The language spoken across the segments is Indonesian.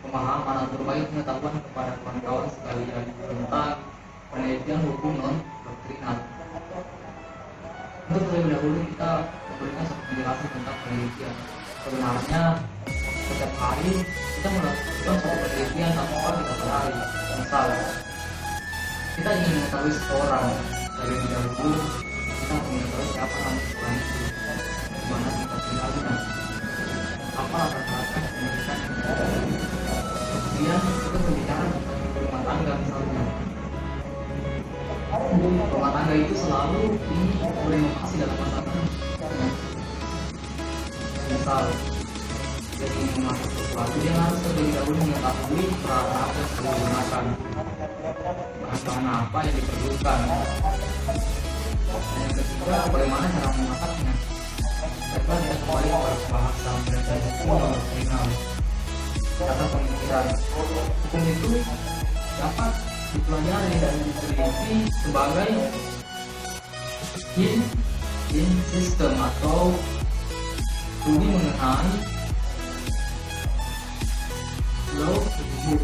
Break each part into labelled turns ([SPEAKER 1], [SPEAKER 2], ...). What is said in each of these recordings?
[SPEAKER 1] pemahaman atau berbagi pengetahuan kepada kawan-kawan sekalian tentang penelitian hukum non doktrinal. Untuk terlebih dahulu kita memberikan satu penjelasan tentang penelitian. Sebenarnya setiap hari kita melakukan suatu penelitian tanpa kita sadari. Misal, kita ingin mengetahui seseorang, terlebih dahulu kita harus mengetahui siapa nama seseorang itu, di mana kita tinggalnya, apa latar belakang pendidikan. Kemudian kita berbicara tentang rumah tangga misalnya. Rumah tangga itu selalu berinovasi dalam masalah. Misal, jadi memasak sesuatu, dia harus terlebih dahulu mengetahui peralatan apa yang perlu digunakan, bahan-bahan apa yang diperlukan. Dan yang ketiga, bagaimana cara memasaknya. Setelah dia kembali kepada bahasa mereka hukum atau doktrinal kata pemikiran. Hukum itu dapat dipelajari dan diteliti sebagai in system atau studi mengenai law tersebut.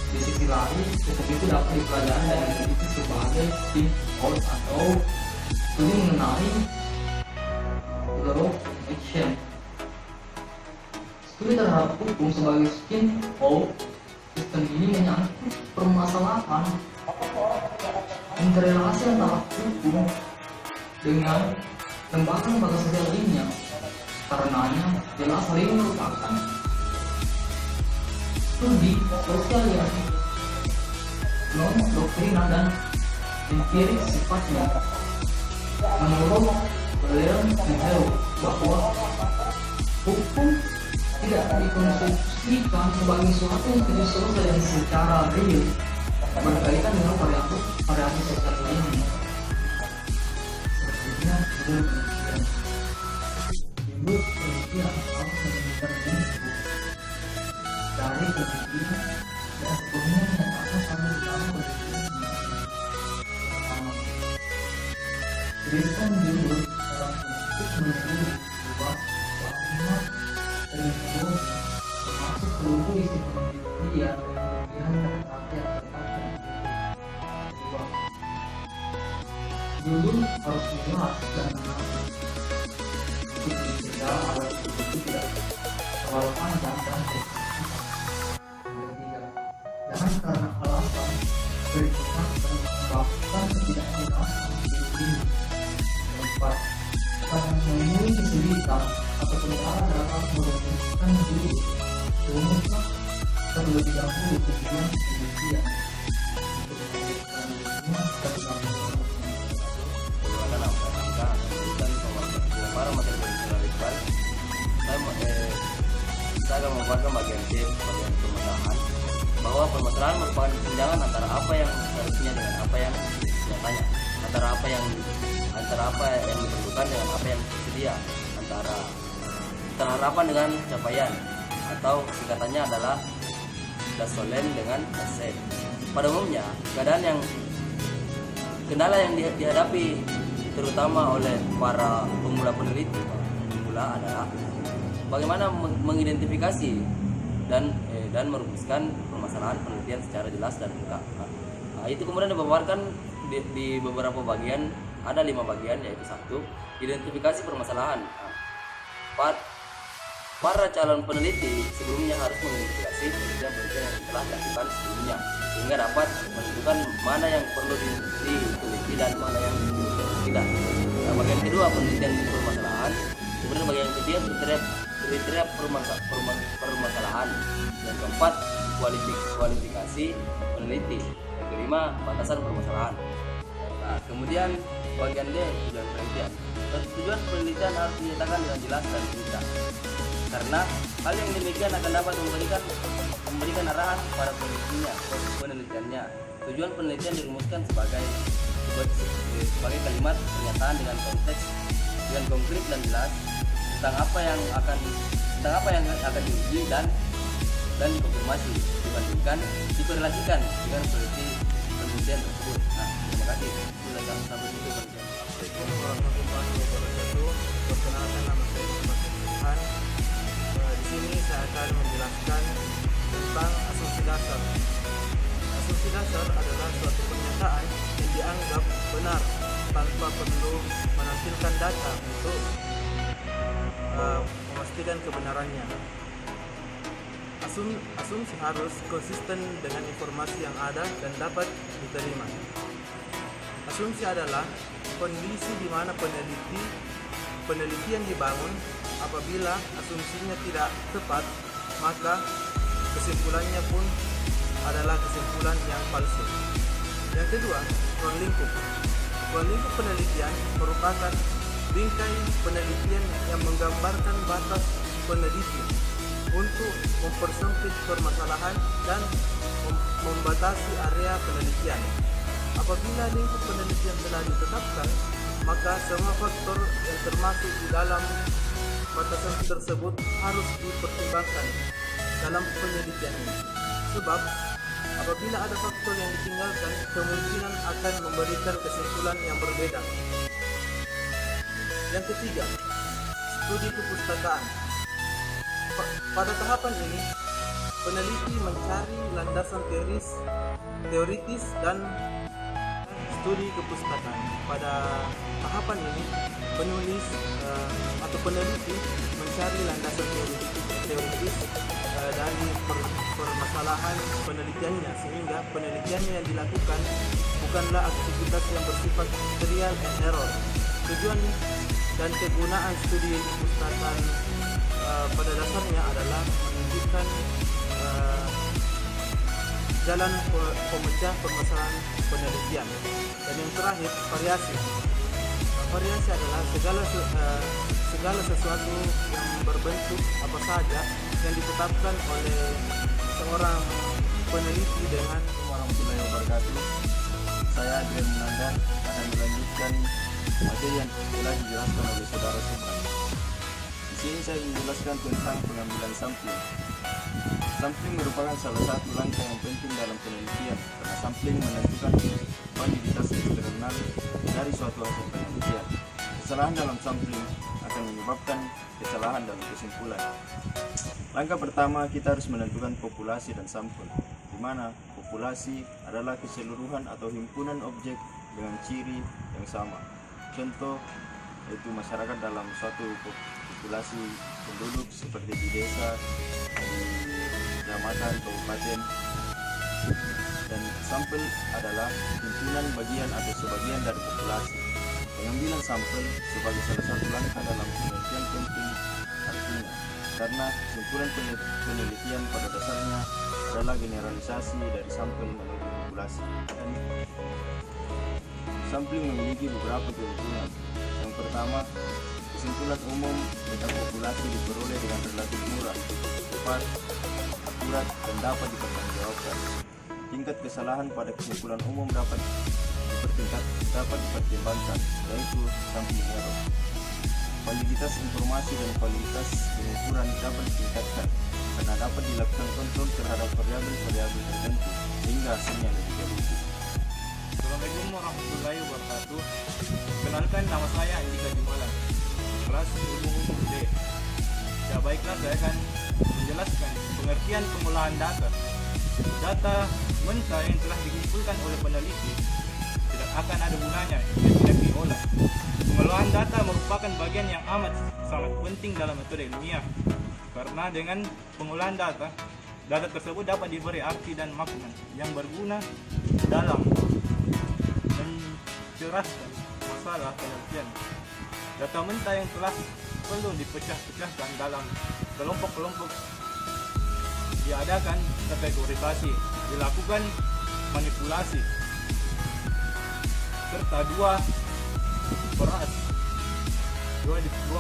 [SPEAKER 1] Di sisi lain, hukum itu dapat dipelajari dan diteliti sebagai think out atau studi mengenai law action. Studi terhadap hukum sebagai skin out sistem ini menyangkut permasalahan interrelasi antara hukum dengan lembaga-lembaga sosial lainnya. Karenanya jelas hal ini merupakan studi sosial yang non doktrinal dan empirik sifatnya. Menurut Leon Foucault bahwa hukum tidak dikonstruksikan sebagai suatu institusi sosial yang secara real berkaitan dengan variasi sosial lainnya. Selanjutnya, judul penelitian harus menunjukkan prinsip dari penelitian dan sebelumnya menyatakan sampai di dalam penelitian. Pertama, tuliskan judul dalam bentuk menulis luas kalimat info termasuk seluruh isi penelitian dan kata-kata yang terdapat. Kedua, judul harus jelas dan menarik untuk mencegah agar itu tidak terlalu panjang dan eksplisit. Ketiga, jangan karena alasan berikutnya menyebabkan ketidakjelasan diri. Keempat, jangan memenuhi kesulitan atau perkara dapat merumuskan diri. Rumuslah terlebih dahulu tujuan penelitian.
[SPEAKER 2] Saya akan memaparkan bagian C, bagian permasalahan, bahwa permasalahan merupakan kesenjangan antara apa yang seharusnya dengan apa yang nyatanya, antara apa yang diperlukan dengan apa yang tersedia, antara harapan dengan capaian, atau singkatannya adalah gasolen dengan aset. Pada umumnya, kendala yang dihadapi terutama oleh para pemula peneliti adalah bagaimana mengidentifikasi dan merumuskan permasalahan penelitian secara jelas dan lengkap. Nah, itu kemudian dipaparkan di beberapa bagian, ada 5 bagian, yaitu 1. Identifikasi permasalahan. Para calon peneliti sebelumnya harus mengidentifikasi penelitian yang telah dilakukan sebelumnya, sehingga dapat menentukan mana yang perlu diteliti dan mana yang tidak. Nah, bagian kedua, penelitian permasalahan. Kemudian bagian ketiga, kriteria permasalahan. Yang keempat, kualifikasi peneliti. Yang kelima, batasan permasalahan. Nah, kemudian bagian D, tujuan penelitian. Tujuan penelitian harus dinyatakan dengan jelas dan tidak, karena hal yang demikian akan dapat memberikan arahan pada penelitiannya. Tujuan penelitian dirumuskan sebagai kalimat pernyataan dengan konteks, dengan konkret dan jelas tentang apa yang akan diuji dan dikonfirmasi, dikorelasikan dengan penelitian tersebut. Nah, terima kasih. Sudah sampai di penelitian.
[SPEAKER 3] Assalamualaikum warahmatullahi wabarakatuh. Perkenalkan, nama saya Muhammad Ilham. Di sini saya akan menjelaskan dasar. Asumsi dasar adalah suatu pernyataan yang dianggap benar tanpa perlu menampilkan data untuk memastikan kebenarannya. Asumsi harus konsisten dengan informasi yang ada dan dapat diterima. Asumsi adalah kondisi di mana penelitian dibangun. Apabila asumsinya tidak tepat, maka kesimpulannya pun adalah kesimpulan yang palsu. Yang kedua, ruang lingkup. Ruang lingkup penelitian merupakan bingkai penelitian yang menggambarkan batas peneliti untuk mempersempit permasalahan dan membatasi area penelitian. Apabila lingkup penelitian telah ditetapkan, maka semua faktor yang termasuk di dalam batasan tersebut harus dipertimbangkan dalam penelitian ini. Sebab apabila ada faktor yang ditinggalkan, kemungkinan akan memberikan kesimpulan yang berbeda. Yang ketiga, studi kepustakaan. Pada tahapan ini, peneliti mencari landasan teoritis dan studi kepustakaan. Pada tahapan ini, penulis atau peneliti mencari landasan teoritis dari permasalahan penelitiannya, sehingga penelitiannya yang dilakukan bukanlah aktivitas yang bersifat trial and error. Tujuan dan kegunaan studi kepustakaan pada dasarnya adalah menunjukkan jalan pemecah permasalahan penelitian. Dan yang terakhir, variasi. Variasi adalah segala sesuatu yang berbentuk apa saja yang ditetapkan oleh seorang peneliti dengan.
[SPEAKER 4] Warahmatullahi wabarakatuh. Saya Adrian Munandar akan melanjutkan materi yang telah dijelaskan oleh saudara Subhan. Di sini saya menjelaskan tentang pengambilan sampling. Sampling merupakan salah satu langkah yang penting dalam penelitian karena sampling menentukan validitas eksternal dari suatu hasil penelitian. Kesalahan dalam sampling akan menyebabkan kesalahan dalam kesimpulan. Langkah pertama, kita harus menentukan populasi dan sampel, di mana populasi adalah keseluruhan atau himpunan objek dengan ciri yang sama. Contoh yaitu masyarakat dalam suatu populasi penduduk seperti di desa, di kecamatan, kabupaten. Dan sampel adalah himpunan bagian atau sebagian dari populasi. Pengambilan sampel sebagai salah satu langkah dalam penelitian penting artinya karena kesimpulan penelitian pada dasarnya adalah generalisasi dari sampel menuju populasi. Dan sampling memiliki beberapa keuntungan. Yang pertama, kesimpulan umum tentang populasi diperoleh dengan relatif murah, cepat, akurat, dan dapat dipertanggungjawabkan. Tingkat kesalahan pada kesimpulan umum dapat dipertimbangkan, yaitu sampling error. Validitas informasi dan kualitas pengukuran dapat ditingkatkan karena dapat dilakukan kontrol terhadap variabel-variabel tertentu sehingga hasilnya lebih terukur.
[SPEAKER 3] Assalamualaikum warahmatullahi wabarakatuh. Kenalkan, nama saya Andika Jumalan, kelas ilmu umum D. Ya baiklah, saya akan menjelaskan pengertian pengolahan data. Data mentah yang telah dikumpulkan oleh peneliti tidak akan ada gunanya jika tidak diolah. Pengolahan data merupakan bagian yang amat sangat penting dalam metode ilmiah karena dengan pengolahan data tersebut dapat diberi arti dan makna yang berguna dalam mencerahkan masalah penelitian. Data mentah yang telah perlu dipecah-pecahkan dalam kelompok-kelompok diadakan kategorisasi, dilakukan manipulasi, serta dua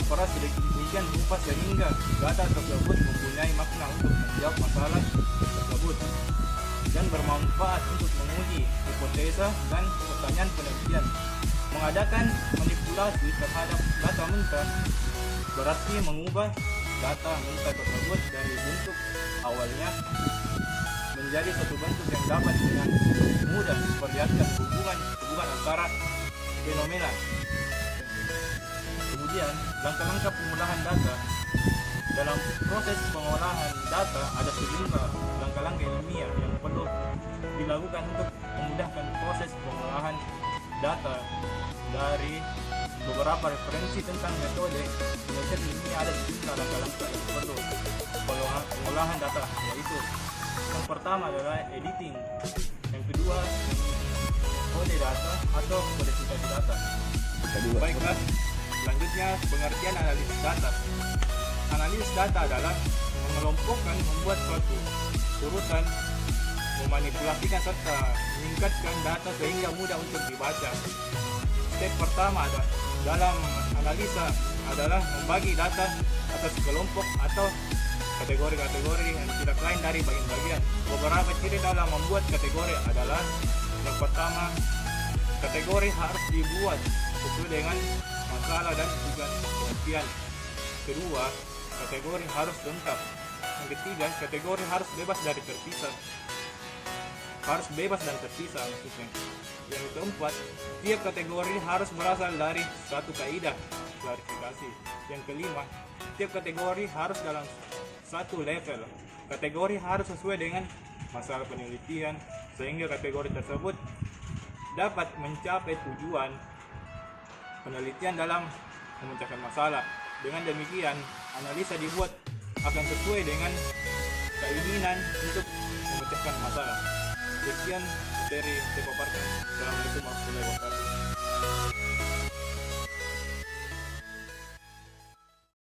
[SPEAKER 3] peras sedemikian rupa sehingga data tersebut mempunyai makna untuk menjawab masalah tersebut dan bermanfaat untuk menguji hipotesa dan pertanyaan penelitian. Mengadakan manipulasi terhadap data mentah berarti mengubah data mentah tersebut dari bentuk awalnya menjadi satu bentuk yang dapat dengan mudah memperlihatkan hubungan antara fenomena. Kemudian, langkah-langkah pengolahan data. Dalam proses pengolahan data ada sejumlah langkah-langkah
[SPEAKER 5] langkah-langkah ilmiah yang perlu dilakukan untuk memudahkan proses pengolahan data dari beberapa referensi tentang metode penelitian ilmiah. Ada sejumlah langkah-langkah yang perlu pengolahan data, yaitu yang pertama adalah editing, yang kedua kode data atau kodifikasi data. Baiklah, selanjutnya pengertian analisis data. Analisis data adalah mengelompokkan, membuat suatu urutan, memanipulasikan serta meningkatkan data sehingga mudah untuk dibaca. Step pertama dalam analisa adalah membagi data atas kelompok atau kategori-kategori yang tidak lain dari bagian-bagian. Beberapa ciri dalam membuat kategori adalah: yang pertama, kategori harus dibuat sesuai dengan masalah dan tujuan penelitian. Kedua, kategori harus lengkap. Yang ketiga, kategori harus bebas dan terpisah maksudnya. Yang keempat, tiap kategori harus berasal dari satu kaidah klarifikasi. Yang kelima, tiap kategori harus dalam satu level. Kategori harus sesuai dengan masalah penelitian sehingga kategori tersebut dapat mencapai tujuan penelitian dalam memecahkan masalah. Dengan demikian, analisa dibuat akan sesuai dengan keinginan untuk memecahkan masalah. Sekian dari saya paparkan. Assalamualaikum warahmatullahi wabarakatuh.